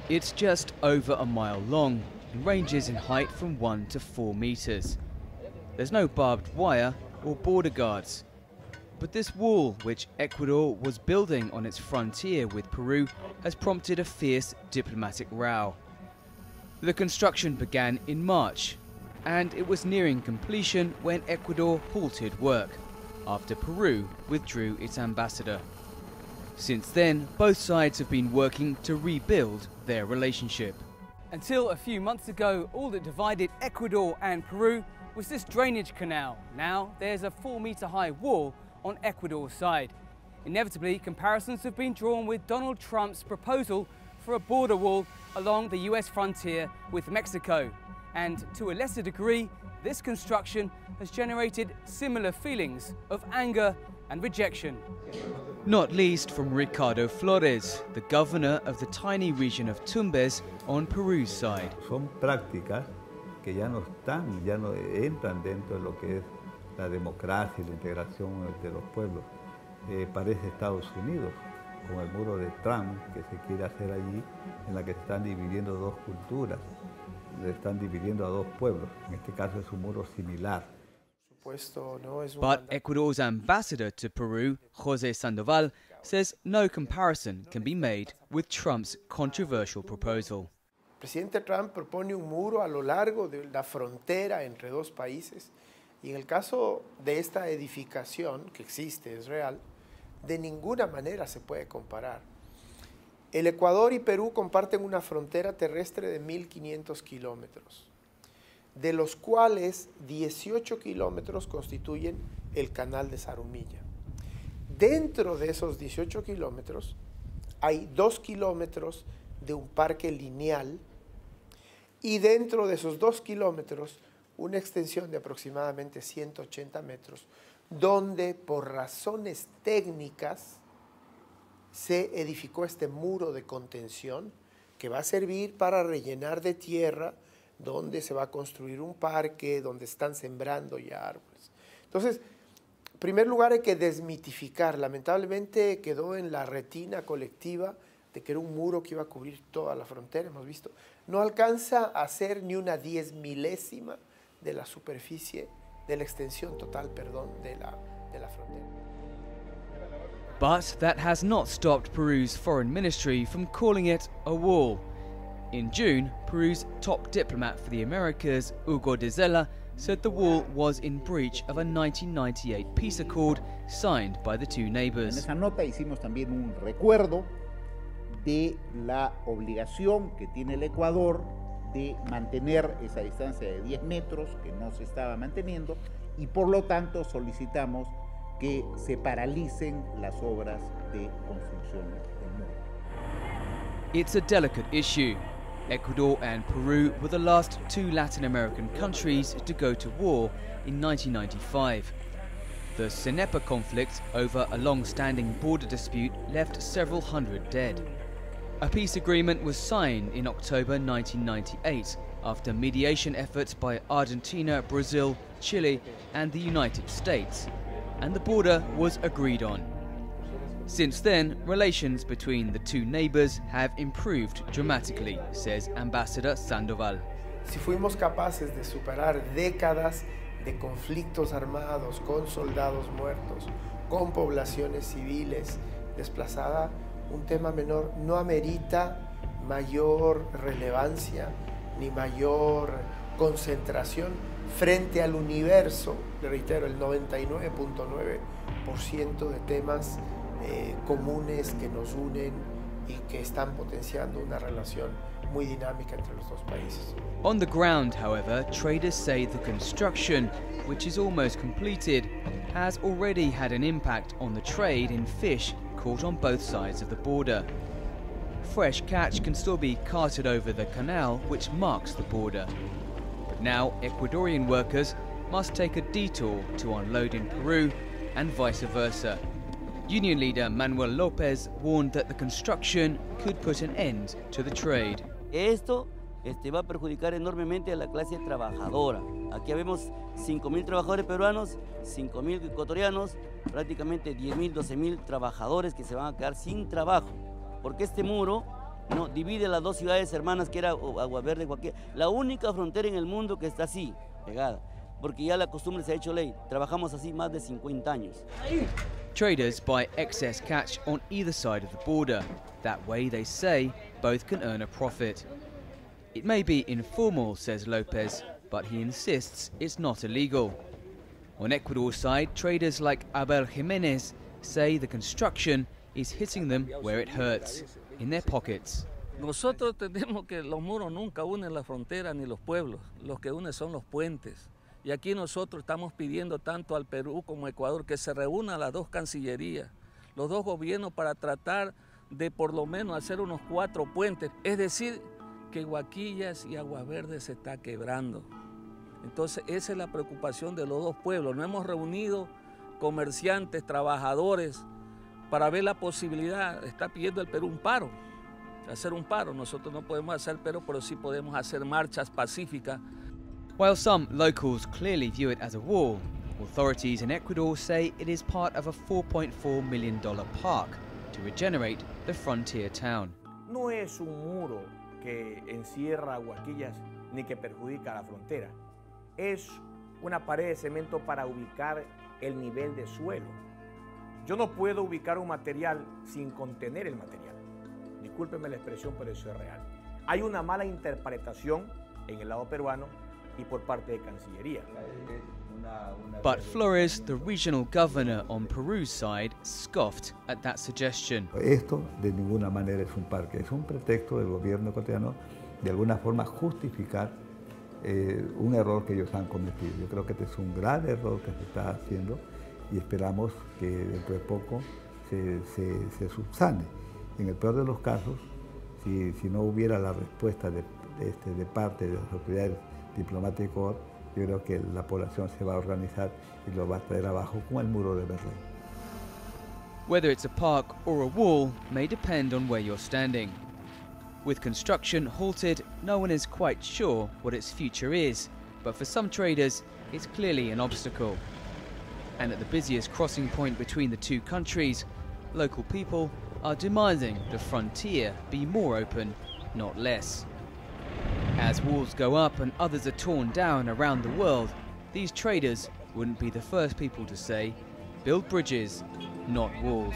It's just over a mile long and ranges in height from 1 to 4 meters. There's no barbed wire or border guards. But this wall, which Ecuador was building on its frontier with Peru, has prompted a fierce diplomatic row. The construction began in March, and it was nearing completion when Ecuador halted work, after Peru withdrew its ambassador. Since then, both sides have been working to rebuild their relationship. Until a few months ago, all that divided Ecuador and Peru was this drainage canal. Now there's a 4-meter-high wall on Ecuador's side. Inevitably, comparisons have been drawn with Donald Trump's proposal for a border wall along the US frontier with Mexico. And to a lesser degree, this construction has generated similar feelings of anger and rejection. Not least from Ricardo Flores, the governor of the tiny region of Tumbes on Peru's side. Son prácticas que ya no entran dentro de lo que es la democracia y la integración de los pueblos. Parece Estados Unidos, con el muro de Trump que se quiere hacer allí, en la que están dividiendo dos culturas, le están dividiendo a dos pueblos. En este caso es un muro similar. But Ecuador's ambassador to Peru, José Sandoval, says no comparison can be made with Trump's controversial proposal. Presidente Trump propone un muro a lo largo de la frontera entre dos países y en el caso de esta edificación, que existe, es real, de ninguna manera se puede comparar. El Ecuador y Perú comparten una frontera terrestre de 1.500 kilómetros, de los cuales 18 kilómetros constituyen el canal de Zarumilla. Dentro de esos 18 kilómetros hay 2 kilómetros de un parque lineal y dentro de esos 2 kilómetros una extensión de aproximadamente 180 metros, donde por razones técnicas se edificó este muro de contención que va a servir para rellenar de tierra donde se va a construir un parque, donde están sembrando ya árboles. Entonces, en primer lugar hay que desmitificar. Lamentablemente quedó en la retina colectiva de que era un muro que iba a cubrir toda la frontera, hemos visto. No alcanza a ser ni una 10 milésima de la superficie, de la extensión total, perdón, de la frontera. But that has not stopped Peru's foreign ministry from calling it a wall. In June, Peru's top diplomat for the Americas, Hugo de Zella, said the wall was in breach of a 1998 peace accord signed by the two neighbors. En esa nota hicimos también un recuerdo de la obligación que tiene el Ecuador de mantener esa distancia de 10 metros que no se estaba manteniendo y por lo tanto solicitamos que se paralicen las obras de construcción del muro. It's a delicate issue. Ecuador and Peru were the last two Latin American countries to go to war in 1995. The Cenepa conflict over a long-standing border dispute left several hundred dead. A peace agreement was signed in October 1998 after mediation efforts by Argentina, Brazil, Chile and the United States, and the border was agreed on. Since then, relations between the two neighbors have improved dramatically, says Ambassador Sandoval. Si fuimos capaces de superar décadas de conflictos armados con soldados muertos, con poblaciones civiles desplazadas, un tema menor no amerita mayor relevancia ni mayor concentración frente al universo, le reitero, el 99.9% de temas comunes que nos unen y que están potenciando una relación muy dinámica entre los dos países. On the ground, however, traders say the construction, which is almost completed, has already had an impact on the trade in fish caught on both sides of the border. Fresh catch can still be carted over the canal which marks the border. But now Ecuadorian workers must take a detour to unload in Peru and vice versa. Union leader Manuel López warned that the construction could put an end to the trade. Esto va a perjudicar enormemente a la clase trabajadora. Aquí vemos 5.000 trabajadores peruanos, 5.000 ecuatorianos, prácticamente 10.000, 12.000 trabajadores que se van a quedar sin trabajo, porque este muro No, divide las dos ciudades hermanas que era Agua Verde, cualquier. La única frontera en el mundo que está así, pegada. Porque ya la costumbre se ha hecho ley. Trabajamos así más de 50 años. Traders buy excess catch on either side of the border. That way, they say, both can earn a profit. It may be informal, says Lopez, but he insists it's not illegal. On Ecuador's side, traders like Abel Jimenez say the construction is hitting them where it hurts, in their pockets. Nosotros tenemos que los muros nunca unen la frontera ni los pueblos, los que unen son los puentes. Y aquí nosotros estamos pidiendo tanto al Perú como a Ecuador que se reúnan las dos cancillerías, los dos gobiernos para tratar de por lo menos hacer unos 4 puentes. Es decir, que Huaquillas y Agua Verde se está quebrando. Entonces esa es la preocupación de los dos pueblos. Nos hemos reunido comerciantes, trabajadores, para ver la posibilidad. Está pidiendo el Perú un paro, hacer un paro. Nosotros no podemos hacer paro, pero sí podemos hacer marchas pacíficas. While some locals clearly view it as a wall, authorities in Ecuador say it is part of a $4.4 million park to regenerate the frontier town. No es un muro que encierra Huaquillas ni que perjudica a la frontera. Es una pared de cemento para ubicar el nivel de suelo. Yo no puedo ubicar un material sin contener el material. Discúlpeme la expresión, pero eso es real. Hay una mala interpretación en el lado peruano y por parte de Cancillería. But Flores, the regional governor on Peru's side, scoffed at that suggestion. Esto de ninguna manera es un parque, es un pretexto del gobierno ecuatoriano de alguna forma justificar un error que ellos han cometido. Yo creo que este es un gran error que se está haciendo y esperamos que dentro de poco se subsane. En el peor de los casos, si no hubiera la respuesta de parte de las autoridades diplomáticas, yo creo que la población se va a organizar y lo va a traer abajo con el muro de Berlín. Whether it's a park or a wall may depend on where you're standing. With construction halted, no one is quite sure what its future is, but for some traders, it's clearly an obstacle. And at the busiest crossing point between the two countries, local people are demanding the frontier be more open, not less. As walls go up and others are torn down around the world, these traders wouldn't be the first people to say, build bridges, not walls.